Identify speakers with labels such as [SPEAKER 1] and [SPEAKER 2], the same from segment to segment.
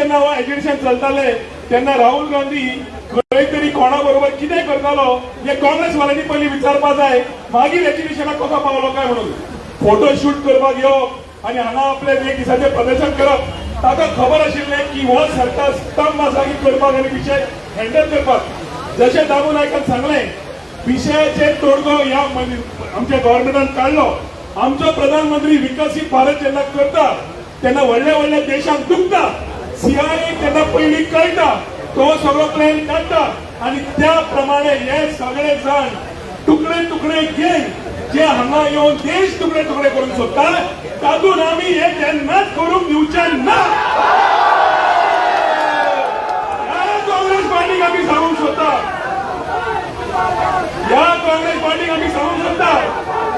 [SPEAKER 1] जेन्ना हो एजिटेशन चलताले तेन्ना राहुल गांधी खंय तरी कोणा बरोबर कितें करतालो हे काँग्रेसवाल्यांनी पयलीं विचारपा जाय, मागीर एजिटेशनाक कसो पावलो काय म्हणून. फोटो शूट करपाक येवप आनी हांगा आपले एक दिसाचें प्रदर्शन करप, ताका खबर आशिल्लें की हो सरकार स्तंभ आसा की करपाक आनी विशय हँडल करपाक. जशें दामू नायकान सांगलें, विशयाचेर तोडगो ह्या आमच्या गव्हर्नमेंटान काडलो. आमचो प्रधानमंत्री विकसीत भारत जेन्ना करता तेन्ना व्हडल्या व्हडल्या देशांक दुखता, CIA तेन्ना पयलीं कळटा, तो सगळो प्लॅन काडटा आनी त्या प्रमाणे हे सगळे जण तुकडे तुकडे घेवन जे हांगा येवन देश तुकडे तुकडे करूंक सोदता, तातूंत आमी हे केन्नाच करूंक दिवचे ना. काँग्रेस पार्टीक आमी सांगूंक सोदता, ह्या काँग्रेस पार्टीक आमी सांगूंक सोदता,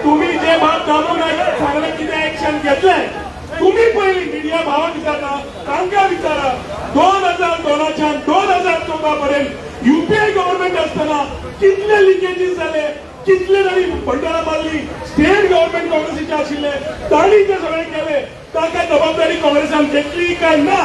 [SPEAKER 1] तुमी जे बाब दामू नायकान सांगलें कितें एक्शन घेतलें, तुम्ही पयलीं मिडिया भावाक विचारना, तांकां विचारा. 2002च्यान 2014 पर्यंत UPI गव्हर्नमेंट आसतना कितले लिकेजीस जाले, कितले तरी बंडरां मारली. स्टेट गव्हर्नमेंट काँग्रेसीचे आशिल्ले, तांणी ते सगळे केले, ताका जबाबदारी काँग्रेसान घेतली काय ना.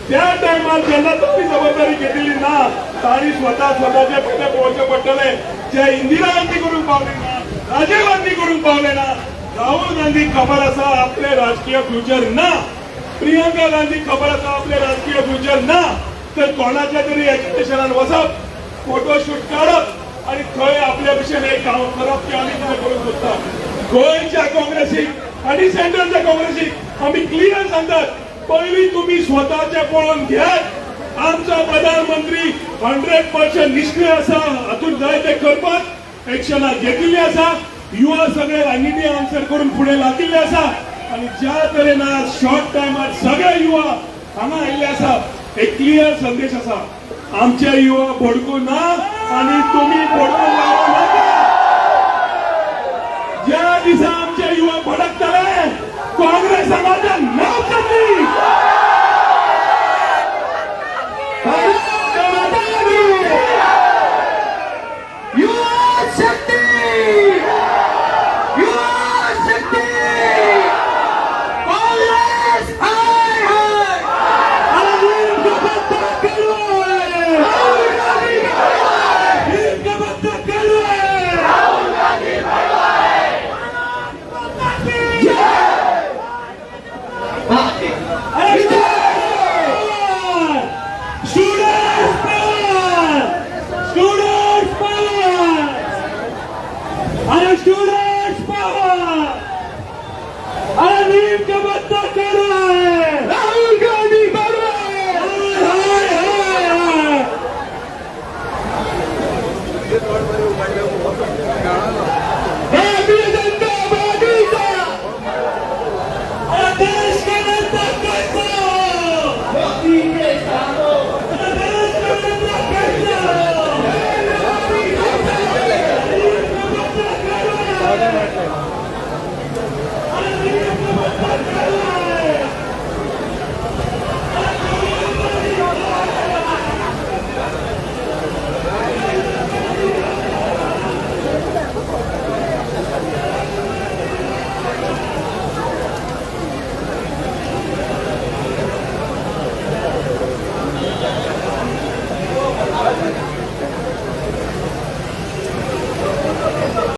[SPEAKER 1] त्या टायमार जेन्ना तुम्ही जबाबदारी घेतली ना, तांणी स्वताचे पयले पळोवचे पडटले. जे इंदिरा गांधी करूंक पावले ना, राजीव गांधी करूंक पावले ना. राहुल गांधी खबर आसा आपले राजकीय फ्युचर ना, प्रियंका गांधी खबर आसा आपले राजकीय फ्युचर ना. तर कोणाच्या तरी एज्युकेशनान वचप, फोटो शूट काडप आनी थंय आपल्या भशेन एक काम करप की आमी कितें करूंक सोदता. गोंयच्या काँग्रेसीक आनी सेंट्रलच्या काँग्रेसीक आमी क्लियर सांगतात, पयलीं तुम्ही स्वताचे पळोवन घेयात. आमचो प्रधानमंत्री 100% निश्चय आसा, हातूंत जाय ते करपाक एक्शनां घेतिल्ली आसा. युवा सगळे राजनिती आन्सर करून फुडें लागिल्ले आसा आनी ज्या तरेन आज शॉर्ट टायमार सगळे युवा हांगा आयिल्ले आसा, एक क्लियर संदेश आसा, आमचे युवा भडकू ना आनी तुमी भडकून लावूं नाका. ज्या दिसा आमचे युवा भडकतले, काँग्रेस समाजान नांव काडली.